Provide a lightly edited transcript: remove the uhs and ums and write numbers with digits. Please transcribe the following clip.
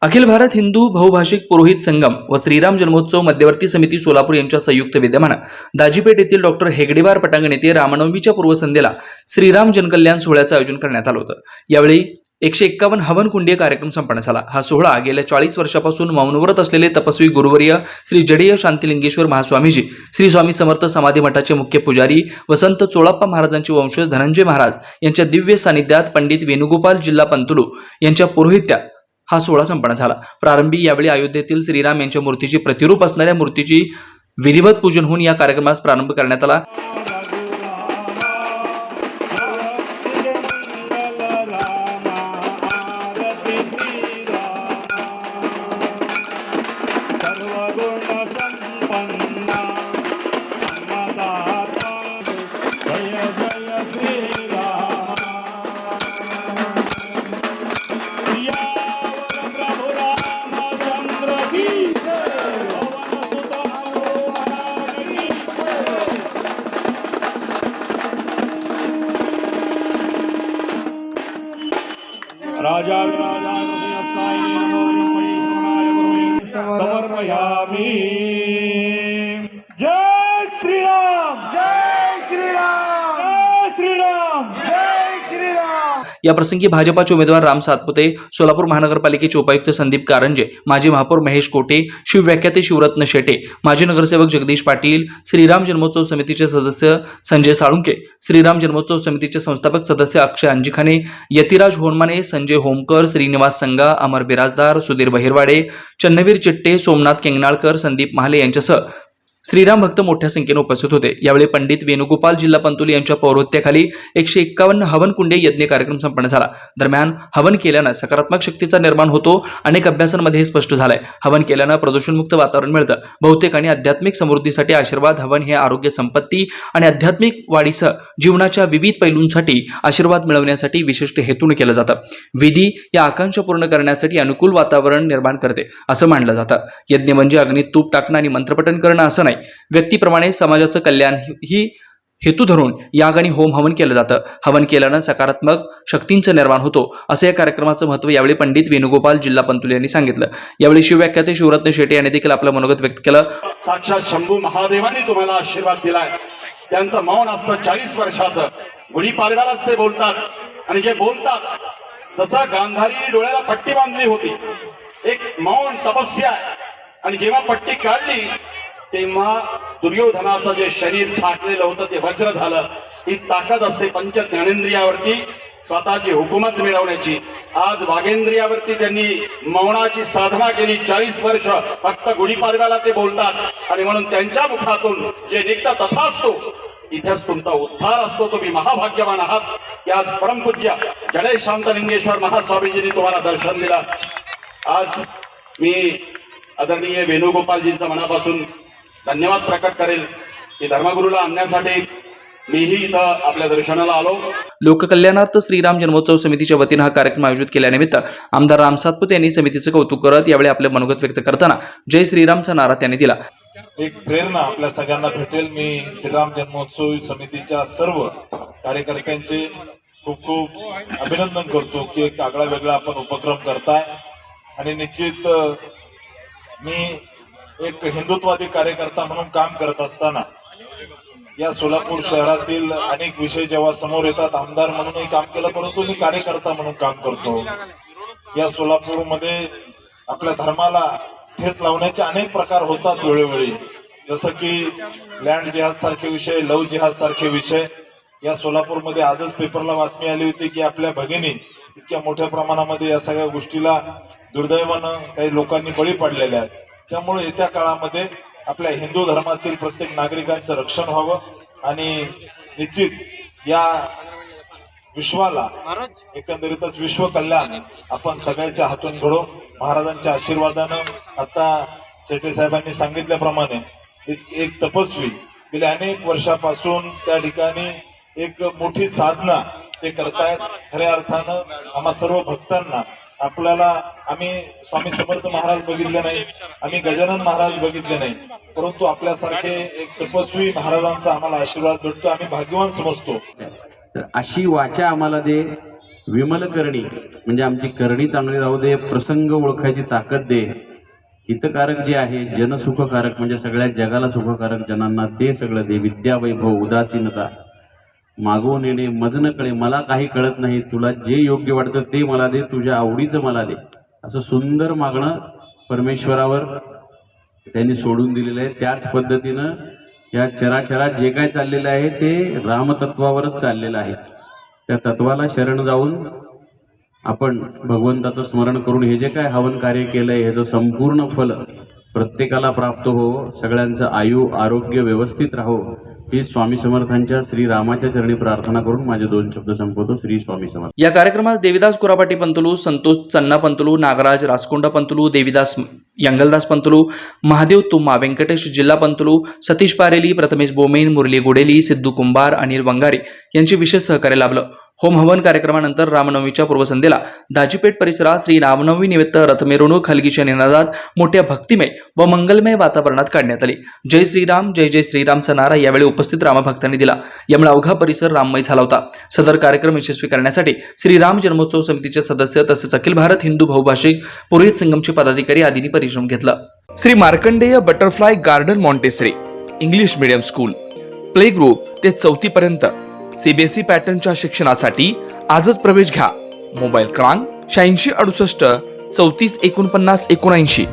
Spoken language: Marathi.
अखिल भारत हिंदू बहुभाषिक पुरोहित संगम व श्रीराम जन्मोत्सव मध्यवर्ती समिती सोलापूर यांच्या संयुक्त विद्यमानं दाजीपेठ येथील डॉक्टर हेगडेवार पटांगण येथे रामनवमीच्या पूर्वसंध्येला श्रीराम जनकल्याण सोहळ्याचं आयोजन करण्यात आलं होतं। यावेळी 151 हवन कुंडीय कार्यक्रम संपन्न झाला। हा सोहळा गेल्या 40 वर्षापासून मौनव्रत असलेले तपस्वी गुरुवर्य श्री जडेय शांतिलिंगेश्वर महास्वामीजी, श्री स्वामी समर्थ समाधी मठाचे मुख्य पुजारी व संत चोळप्पा महाराजांचे वंशज धनंजय महाराज यांच्या दिव्य सानिध्यात पंडित वेणुगोपाल जिल्हा पंतुलू यांच्या पुरोहित्यात हा सोहळा संपन्न झाला। प्रारंभी यावेळी अयोध्येतील श्रीराम यांच्या मूर्तीची प्रतिरूप असणाऱ्या मूर्तीची विधिवत पूजन होऊन या कार्यक्रमास प्रारंभ करण्यात आला। समर्पयामि। जय श्रीराम, जय श्रीराम, जय श्रीराम, जय श्रीराम। या प्रसंगी भाजपाचे उमेदवार राम सातपुते, सोलापूर महानगरपालिकेचे उपायुक्त संदीप कारंजे, माजी महापौर महेश कोटे, शिवव्याख्याते शिवरत्न शेटे, माजी नगरसेवक जगदीश पाटील, श्रीराम जन्मोत्सव समितीचे सदस्य संजय साळुंके, श्रीराम जन्मोत्सव समितीचे संस्थापक सदस्य अक्षय अंजिखाने, यतिराज होनमाने, संजय होमकर, श्रीनिवास संगा, अमर बिराजदार, सुधीर बहिरवाडे, चन्नवीर चिट्टे, सोमनाथ केंगनाळकर, संदीप महाले यांच्यासह श्रीराम भक्त मोठ्या संख्येने उपस्थित होते। यावेळी पंडित वेणुगोपाल जिल्हा पंतुलू यांच्या पौरोहित्याखाली 151 हवन कुंडे यज्ञ कार्यक्रम संपन्न झाला। दरम्यान हवन केल्यानं सकारात्मक शक्तीचा निर्माण होतो। अनेक अभ्यासांमध्ये हे स्पष्ट झालंय। हवन केल्यानं प्रदूषणमुक्त वातावरण मिळतं। बहुतेक आणि आध्यात्मिक समृद्धीसाठी आशीर्वाद हवन हे आरोग्य, संपत्ती आणि आध्यात्मिक वाढीसह जीवनाच्या विविध पैलूंसाठी आशीर्वाद मिळवण्यासाठी विशिष्ट हेतून केलं जातं। विधी या आकांक्षा पूर्ण करण्यासाठी अनुकूल वातावरण निर्माण करते असं मानलं जातं। यज्ञ म्हणजे अग्नीत तूप टाकणं आणि मंत्रपठण करणं असं नाही। व्यक्तीप्रमाणे समाजाचं कल्याण ही हेतू धरून याग आणि होम हवन केलं जातं। हवन केल्यानं सकारात्मक शक्तींचं निर्माण होतो असं या कार्यक्रमाचं महत्त्व यावेळी पंडित वेणुगोपाल जिल्हा पंतुलू यांनी सांगितलं। यावेळी शिवव्याख्याते शिवरत्न शेटे यांनी देखील आपलं मनोगत व्यक्त केलं। साक्षात शंभू महादेवांनी तुम्हाला आशीर्वाद दिलाय। त्यांचं मौन असतं 40 वर्षाचं। गुढीपाडव्यालाच ते बोलतात आणि जे बोलतात तसं गांधारीने डोळ्याला पट्टी बांधली होती। एक मौन तपस्या आहे। आणि जेव्हा पट्टी काढली तेव्हा दुर्योधनाचं जे शरीर छाटलेलं होतं ते वज्र झालं। ही ताकद असते पंच ज्ञानेंद्रियावरती स्वतःची हुकूमत मिळवण्याची। आज वागेंद्रियावरती त्यांनी मौनाची साधना केली। 40 वर्ष फक्त गुढीपाडव्याला ते बोलतात आणि म्हणून त्यांच्या मुखातून जे निघतं तथास्तु इथेच तुमचा उद्धार असतो। तुम्ही महाभाग्यवान आहात की आज परमपूज्य जडेय शांतलिंगेश्वर महास्वामीजींनी तुम्हाला दर्शन दिलं। आज मी आदरणीय वेणुगोपालजींचा मनापासून धन्यवाद प्रकट करेल की धर्मगुरूला आणण्यासाठी मीही इथं आपल्या दर्शनाला आलो। लोककल्याणार्थ श्रीराम जन्मोत्सव समितीच्या वतीनं हा कार्यक्रम आयोजित केल्यानिमित्त आमदार राम सातपुते यांनी समितीचं कौतुक करत यावेळी आपले मनोगत व्यक्त करताना जय श्रीरामचा नारा त्यांनी दिला। एक प्रेरणा आपल्या सगळ्यांना भेटेल। मी श्रीराम जन्मोत्सव समितीच्या सर्व कार्यकर्त्यांचे खूप खूप अभिनंदन करतो की एक आगळा वेगळा आपण उपक्रम करताय आणि निश्चित मी एक हिंदुत्ववादी कार्यकर्ता म्हणून काम करत असताना या सोलापूर शहरातील अनेक विषय जेव्हा समोर येतात, आमदार म्हणूनही काम केलं परंतु मी कार्यकर्ता म्हणून काम करतो। या सोलापूरमध्ये आपल्या धर्माला ठेच लावण्याचे अनेक प्रकार होतात वेळोवेळी, जसं की लँड जिहाद सारखे विषय, लव जिहाद सारखे विषय। या सोलापूरमध्ये आजच पेपरला बातमी आली होती की आपल्या भगिनी इतक्या मोठ्या प्रमाणामध्ये या सगळ्या गोष्टीला दुर्दैवानं काही लोकांनी बळी पडलेले आहेत। त्यामुळे येत्या काळामध्ये आपल्या हिंदू धर्मातील प्रत्येक नागरिकांचं रक्षण व्हावं आणि निश्चित या विश्वाला एकंदरीतच विश्व कल्याण आपण सगळ्यांच्या हातून घडो। महाराजांच्या आशीर्वादानं आता शेटे साहेबांनी सांगितल्याप्रमाणे एक तपस्वी गेल्या अनेक वर्षापासून त्या ठिकाणी एक मोठी साधना ते करतायत। खऱ्या अर्थानं आम्हा सर्व भक्तांना आपल्याला आम्ही स्वामी समर्थ महाराज बघितले नाही, आम्ही गजानन महाराज बघितले नाही, परंतु आपल्यासारखे एक तपस्वी महाराजांचा आम्हाला आशीर्वाद भेटतो, आम्ही भाग्यवान समजतो। अशी वाचा आम्हाला दे विमल करणी म्हणजे आमची करणी चांगली राहू दे, प्रसंग ओळखायची ताकद दे, हितकारक जे आहे जनसुखकारक म्हणजे सगळ्या जगाला सुखकारक जनांना ते सगळं दे, विद्या वैभव उदासीनता मागवून येणे मज न कळे, मला काही कळत नाही, तुला जे योग्य वाटतं ते मला दे, तुझ्या आवडीचं मला दे, असं सुंदर मागणं परमेश्वरावर त्यांनी सोडून दिलेलं आहे. त्याच पद्धतीनं या चराचरात जे काय चाललेलं आहे ते रामतत्वावरच चाललेलं आहे. त्या तत्वाला शरण जाऊन आपण भगवंताचं स्मरण करून हे जे काय हवन कार्य केलंय ह्याचं संपूर्ण फल प्रत्येकाला प्राप्त हो, सगळ्यांचं आयु आरोग्य व्यवस्थित राहो, ही स्वामी समर्थांच्या श्री रामाच्या चरणी प्रार्थना करून माझे 2 शब्द संपवतो. श्री स्वामी समर्थ. या कार्यक्रमास देविदास कुरापाटी पंतलू, संतोष चन्ना पंतलू, नागराज रासकोंडा पंतलू, देविदास यंगलदास पंतलू, महादेव तुम्मा, व्यंकटेश जिल्हा पंतलू, सतीश पारेली, प्रथमेश बोमेन, मुरली गोडेली, सिद्धू कुंभार, अनिल वंगारे यांचे विशेष सहकार्य लाभलं. होम हवन कार्यक्रमानंतर रामनवमीच्या पूर्वसंध्येला दाजीपेठ परिसरात श्री रामनवमी निमित्त रथ मिरवणूक हलगीच्या निनादात मोठ्या भक्तिमय व मंगलमय वातावरणात काढण्यात आली. जय श्रीराम जय जय श्रीरामचा नारा यावेळी उपस्थित रामभक्तांनी दिला. यामुळे अवघा परिसर राममय झाला होता. सदर कार्यक्रम यशस्वी करण्यासाठी श्रीराम जन्मोत्सव समितीचे सदस्य तसेच अखिल भारत हिंदू बहुभाषिक पुरोहित संगमचे पदाधिकारी आदींनी परिश्रम घेतला. Shri Markandeya butterfly garden Montessori English medium school play group ते 4थी पर्यंत सीबीएसई पॅटर्नच्या शिक्षणासाठी आजच प्रवेश घ्या. मोबाईल क्रमांक 8668 34 49 79.